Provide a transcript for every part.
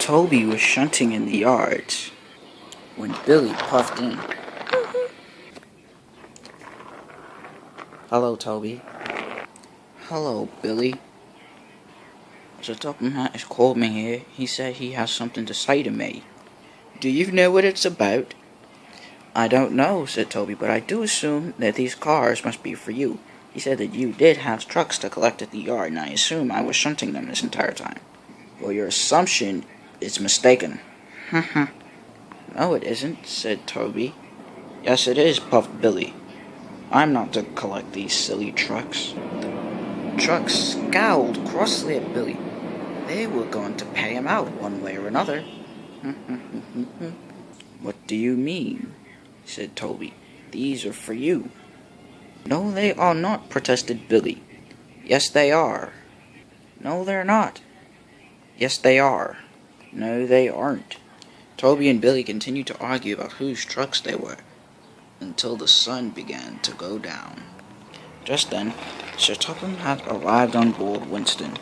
Toby was shunting in the yard when Billy puffed in. Hello, Toby. Hello, Billy. Sir Topham has called me here. He said he has something to say to me. Do you know what it's about? I don't know, said Toby, but I do assume that these cars must be for you. He said that you did have trucks to collect at the yard, and I assume I was shunting them this entire time. Well, your assumption is mistaken. No, it isn't, said Toby. Yes, it is, puffed Billy. I'm not to collect these silly trucks. The trucks scowled crossly at Billy. They were going to pay him out one way or another. What do you mean? Said Toby. These are for you. No, they are not, protested Billy. Yes, they are. No, they're not. Yes, they are. No, they aren't. Toby and Billy continued to argue about whose trucks they were, until the sun began to go down. Just then, Sir Topham had arrived on board Winston.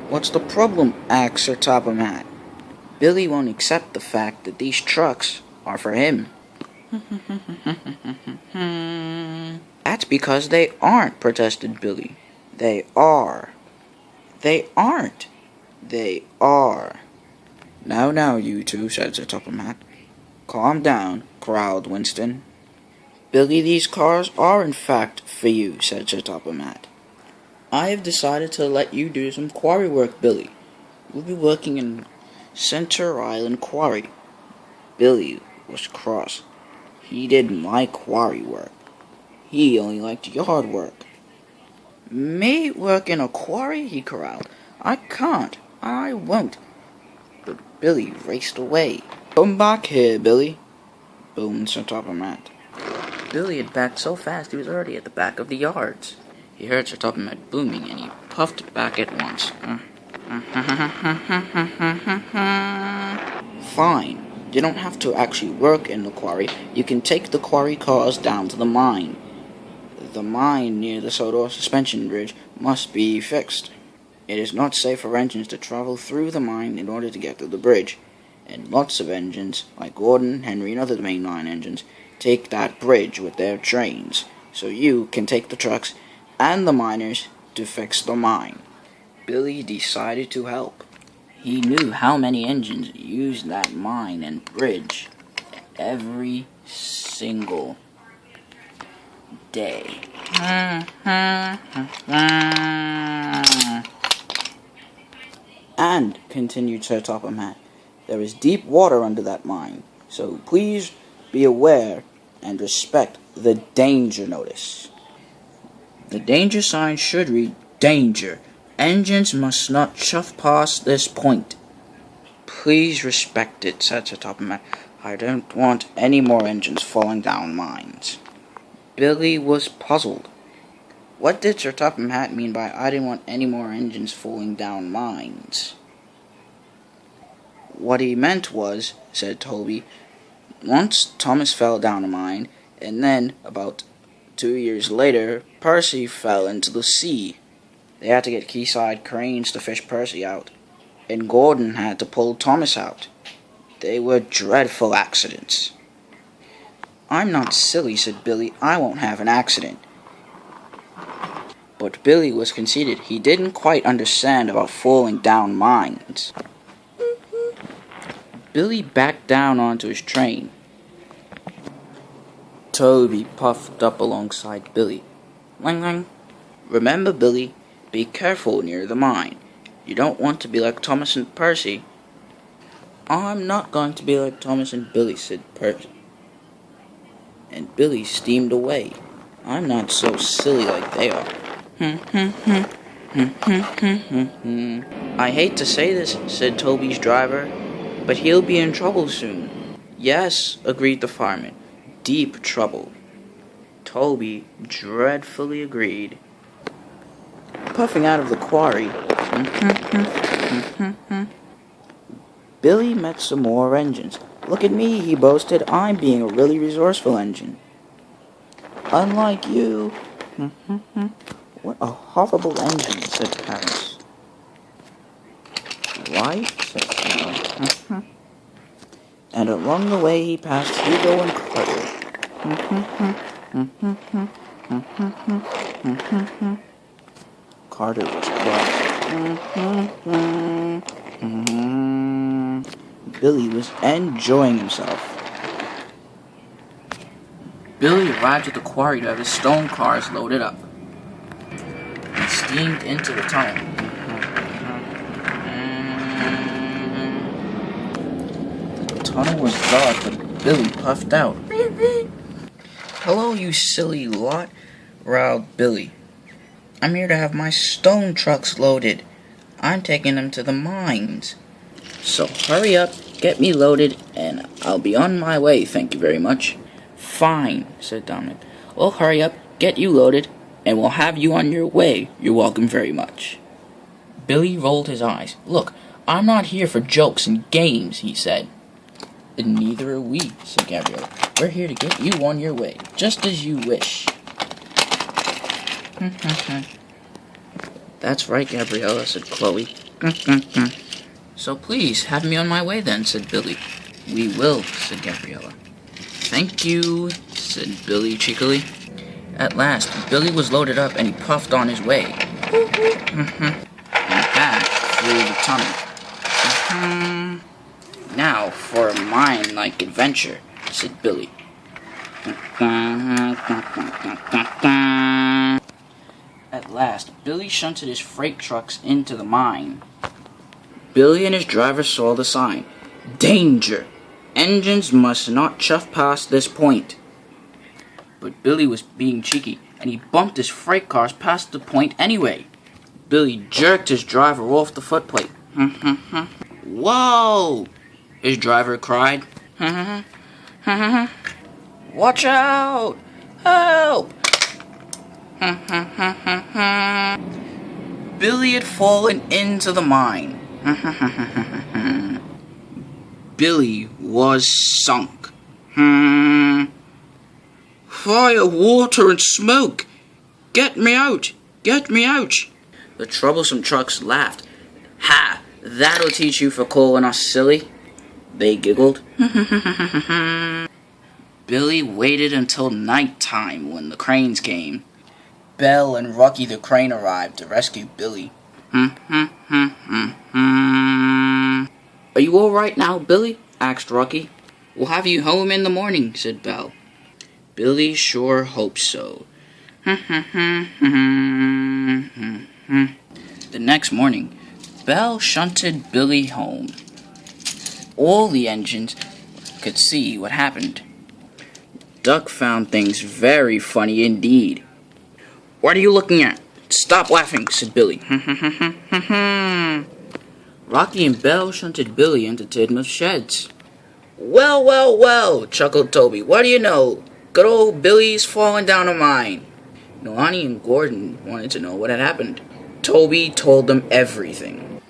What's the problem? asked Sir Topham Hatt. Billy won't accept the fact that these trucks are for him. That's because they aren't, protested Billy. They are. They aren't. They are. Now, you two, said Sir Topham Hatt. Calm down, growled Winston. Billy, these cars are in fact for you, said Sir Topham Hatt. I have decided to let you do some quarry work, Billy. We'll be working in Center Island Quarry. Billy was cross. He didn't like quarry work. He only liked yard work. Me work in a quarry? He growled. I can't. I won't. But Billy raced away. Come back here, Billy, boomed Sir Topham Hatt. Billy had backed so fast he was already at the back of the yards. He heard Sir Topham Hatt booming, and he puffed back at once. Fine. You don't have to actually work in the quarry. You can take the quarry cars down to the mine. The mine near the Sodor suspension bridge must be fixed. It is not safe for engines to travel through the mine in order to get to the bridge. And lots of engines, like Gordon, Henry, and other mainline engines, take that bridge with their trains. So you can take the trucks and the miners to fix the mine. Billy decided to help. He knew how many engines used that mine and bridge every single day. And, continued Sir Topham Hatt, there is deep water under that mine, so please be aware and respect the danger notice. The danger sign should read, Danger. Engines must not chuff past this point. Please respect it, said Sir Topham Hatt. I don't want any more engines falling down mines. Billy was puzzled. What did Sir Topham Hatt mean by I didn't want any more engines falling down mines? What he meant was, said Toby, once Thomas fell down a mine, and then, about 2 years later, Percy fell into the sea. They had to get quayside cranes to fish Percy out, and Gordon had to pull Thomas out. They were dreadful accidents. I'm not silly, said Billy. I won't have an accident. But Billy was conceited. He didn't quite understand about falling down mines. Billy backed down onto his train. Toby puffed up alongside Billy. Lang. Remember, Billy, be careful near the mine. You don't want to be like Thomas and Percy. I'm not going to be like Thomas and Billy, said Percy. And Billy steamed away. I'm not so silly like they are. I hate to say this, said Toby's driver, but he'll be in trouble soon. Yes, agreed the fireman. Deep trouble. Toby dreadfully agreed. Puffing out of the quarry, Billy met some more engines. Look at me, he boasted. I'm being a really resourceful engine. Unlike you. What a horrible engine, said Paris. right, said Hugo. And along the way he passed Hugo and Carter. Carter was cross. Billy was enjoying himself. Billy arrived at the quarry to have his stone cars loaded up. He steamed into the tunnel. The tunnel was dark, but Billy puffed out. "Hello, you silly lot," growled Billy. "I'm here to have my stone trucks loaded. I'm taking them to the mines. So hurry up, get me loaded, and I'll be on my way, thank you very much." "Fine," said Dominic. "We'll hurry up, get you loaded, and we'll have you on your way. You're welcome very much." Billy rolled his eyes. "Look, I'm not here for jokes and games," he said. "Neither are we," said Gabriella. "We're here to get you on your way, just as you wish." "That's right, Gabriella," said Chloe. "So please, have me on my way then," said Billy. "We will," said Gabriella. "Thank you," said Billy cheekily. At last, Billy was loaded up and he puffed on his way. And back through the tunnel. "Now for a mine-like adventure," said Billy. At last, Billy shunted his freight trucks into the mine. Billy and his driver saw the sign. "Danger! Engines must not chuff past this point." But Billy was being cheeky, and he bumped his freight cars past the point anyway. Billy jerked his driver off the footplate. "Whoa!" his driver cried. "Watch out! Help!" Billy had fallen into the mine. Billy was sunk. "Fire, water, and smoke! Get me out! Get me out!" The troublesome trucks laughed. "Ha! That'll teach you for calling us silly," they giggled. Billy waited until night time when the cranes came. Belle and Rocky the crane arrived to rescue Billy. "Are you all right now, Billy?" asked Rocky. "We'll have you home in the morning," said Belle. Billy sure hoped so. The next morning, Belle shunted Billy home. All the engines could see what happened. Duck found things very funny indeed. "What are you looking at? Stop laughing," said Billy. Rocky and Belle shunted Billy into Tidmouth's sheds. "Well, well, well," chuckled Toby. "What do you know? Good old Billy's fallen down a mine." Nolani and Gordon wanted to know what had happened. Toby told them everything.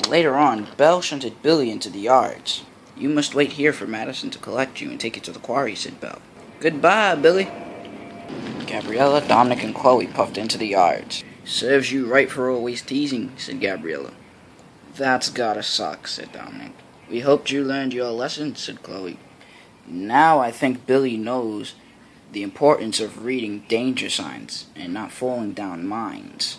Later on, Belle shunted Billy into the yards. "You must wait here for Madison to collect you and take you to the quarry," said Belle. "Goodbye, Billy." Gabriella, Dominic, and Chloe puffed into the yards. "Serves you right for always teasing," said Gabriella. "That's gotta suck," said Dominic. "We hoped you learned your lesson," said Chloe. "Now I think Billy knows the importance of reading danger signs and not falling down mines."